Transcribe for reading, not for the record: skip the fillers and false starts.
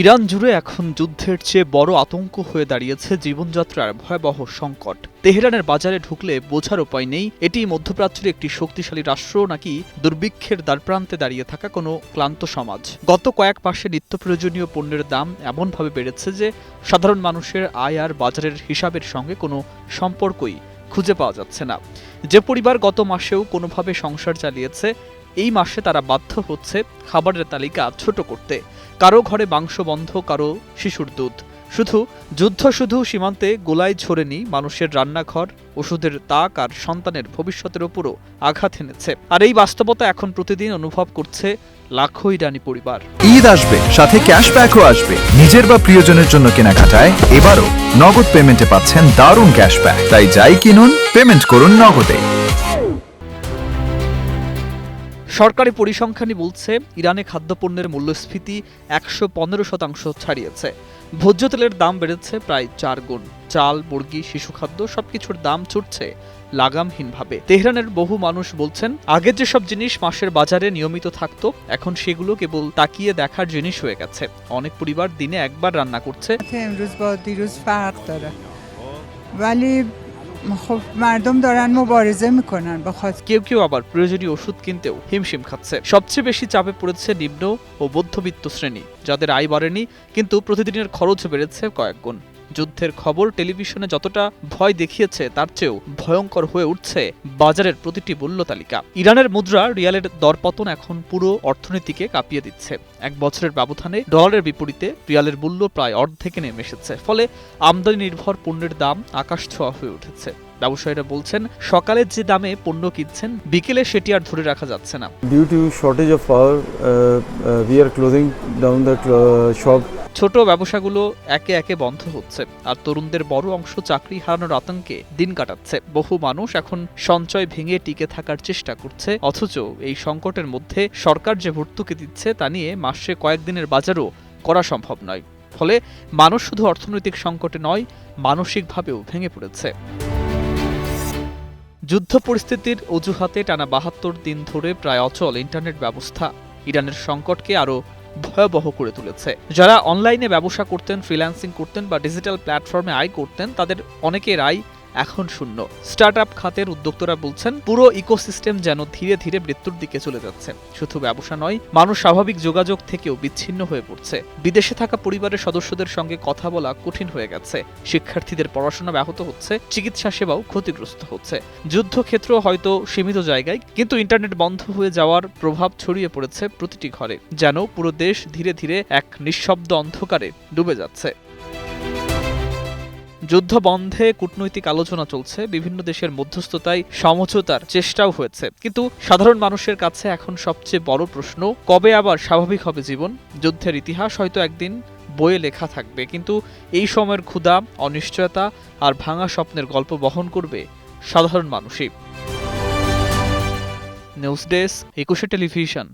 Iran জুড়ে এখন যুদ্ধের চেয়ে বড় আতঙ্ক হয়ে দাঁড়িয়েছে জীবনযাত্রার ভয়াবহ সংকট। তেহরানের বাজারে ঢুকলে বোঝার উপায় নেই এটি মধ্যপ্রাচ্যের একটি শক্তিশালী রাষ্ট্র নাকি দুর্ভিক্ষের দ্বারপ্রান্তে দাঁড়িয়ে থাকা কোনো ক্লান্ত সমাজ। গত কয়েক মাসে নিত্য প্রয়োজনীয় পণ্যের দাম এমনভাবে বেড়েছে যে সাধারণ মানুষের আয় আর বাজারের হিসাবের সঙ্গে কোনো সম্পর্কই খুঁজে পাওয়া যাচ্ছে না। যে পরিবার গত মাসেও কোনোভাবে সংসার চালিয়েছে, এই মাসে তারা বাধ্য হচ্ছে খাবারের তালিকা ছোট করতে। কারো ঘরে মাংস বন্ধ, কারো শিশুর দুধ। শুধু সীমান্তে গোলায় ঝরেনি মানুষের রান্নাঘর, ওষুধের তাক আর সন্তানের ভবিষ্যতের ওপরও আঘাত এনেছে। আর এই বাস্তবতা এখন প্রতিদিন অনুভব করছে লাখো ইরানি পরিবার। ঈদ আসবে, সাথে ক্যাশব্যাকও আসবে। নিজের বা প্রিয়জনের জন্য কেনাকাটায় এবারও নগদ পেমেন্টে পাচ্ছেন দারুণ ক্যাশব্যাক। তাই যাই কিনুন, পেমেন্ট করুন নগদে। সরকারি পরিসংখ্যানই বলছে ইরানে খাদ্যপণ্যের মূল্যস্ফীতি ১১৫% ছাড়িয়েছে। ভোজ্য তেলের দাম বেড়েছে প্রায় ৪ গুণ। চাল, মুরগি, শিশুখাদ্য সবকিছুর দাম ছুটছে লাগামহীনভাবে। তেহরানের বহু মানুষ বলছেন, আগে যেসব জিনিস মাসের বাজারে নিয়মিত থাকতো, এখন সেগুলো কেবল তাকিয়ে দেখার জিনিস হয়ে গেছে। অনেক পরিবার দিনে একবার রান্না করছে। কেউ আবার প্রয়োজনীয় ওষুধ কিনতেও হিমশিম খাচ্ছে। সবচেয়ে বেশি চাপে পড়েছে নিম্ন ও মধ্যবিত্ত শ্রেণী, যাদের আয় বাড়েনি কিন্তু প্রতিদিনের খরচ বেড়েছে কয়েক গুণ। যুদ্ধের খবর টেলিভিশনে যতটা ভয় দেখিয়েছে, তার চেয়েও ভয়ঙ্কর হয়ে উঠছে বাজারের প্রতিটি মূল্য তালিকা। ইরানের মুদ্রা রিয়ালের দরপতন এখন পুরো অর্থনীতিকে কাঁপিয়ে দিচ্ছে। এক বছরের ব্যবধানে ডলারের বিপরীতে রিয়ালের মূল্য প্রায় অর্ধেকে নেমে এসেছে। ফলে আমদানি নির্ভর পণ্যের দাম আকাশছোঁয়া হয়ে উঠেছে। ব্যবসায়ীরা বলছেন, সকালে যে দামে পণ্য কিনছেন, বিকেলে সেটি আর ধরে রাখা যাচ্ছে না। Due to shortage of power, we are closing down the shop. ছোট ব্যবসাগুলো একে একে বন্ধ হচ্ছে, আর তরুণদের বড় অংশ চাকরি হারানোর আতঙ্কে দিন কাটাচ্ছে। বহু মানুষ এখন সঞ্চয় ভেঙে টিকে থাকার চেষ্টা করছে, অথচ এই সংকটের মধ্যে সরকার যে ভর্তুকি দিচ্ছে তা নিয়ে মাসে কয়েকদিনের বাজারও করা সম্ভব নয়। ফলে মানুষ শুধু অর্থনৈতিক সংকটে নয়, মানসিকভাবেও ভেঙে পড়েছে। যুদ্ধ পরিস্থিতির অজুহাতে টানা ৭২ দিন ধরে প্রায় অচল ইন্টারনেট ব্যবস্থা ইরানের সংকটকে আরও ভয়াবহ করে তুলেছে। যারা অনলাইনে ব্যবসা করতেন, ফ্রিল্যান্সিং করতেন বা ডিজিটাল প্ল্যাটফর্মে আয় করতেন, তাদের অনেকের আয় এখন শূন্য। স্টার্টআপ খাতের উদ্যোক্তারা বলছেন, পুরো ইকোসিস্টেম যেন ধীরে ধীরে মৃত্যুর দিকে চলে যাচ্ছে। শুধু ব্যবসা নয়, মানুষ স্বাভাবিক যোগাযোগ থেকেও বিচ্ছিন্ন হয়ে পড়ছে। বিদেশে থাকা পরিবারের সদস্যদের সঙ্গে কথা বলা কঠিন হয়ে গেছে। শিক্ষার্থীদের পড়াশোনা ব্যাহত হচ্ছে, চিকিৎসা সেবাও ক্ষতিগ্রস্ত হচ্ছে। যুদ্ধক্ষেত্র হয়তো সীমিত জায়গায়, কিন্তু ইন্টারনেট বন্ধ হয়ে যাওয়ার প্রভাব ছড়িয়ে পড়েছে প্রতিটি ঘরে। যেন পুরো দেশ ধীরে ধীরে এক নিঃশব্দ অন্ধকারে ডুবে যাচ্ছে। যুদ্ধ বন্ধে কূটনৈতিক আলোচনা চলছে, বিভিন্ন দেশের মধ্যস্থতায় সমঝোতার চেষ্টাও হয়েছে, কিন্তু সাধারণ মানুষের কাছে এখন সবচেয়ে বড় প্রশ্ন, কবে আবার স্বাভাবিক হবে জীবন? যুদ্ধের ইতিহাস হয়তো একদিন বইয়ে লেখা থাকবে, কিন্তু এই সময়ের ক্ষুধা, অনিশ্চয়তা আর ভাঙা স্বপ্নের গল্প বহন করবে সাধারণ মানুষই। News desk, ২১ television.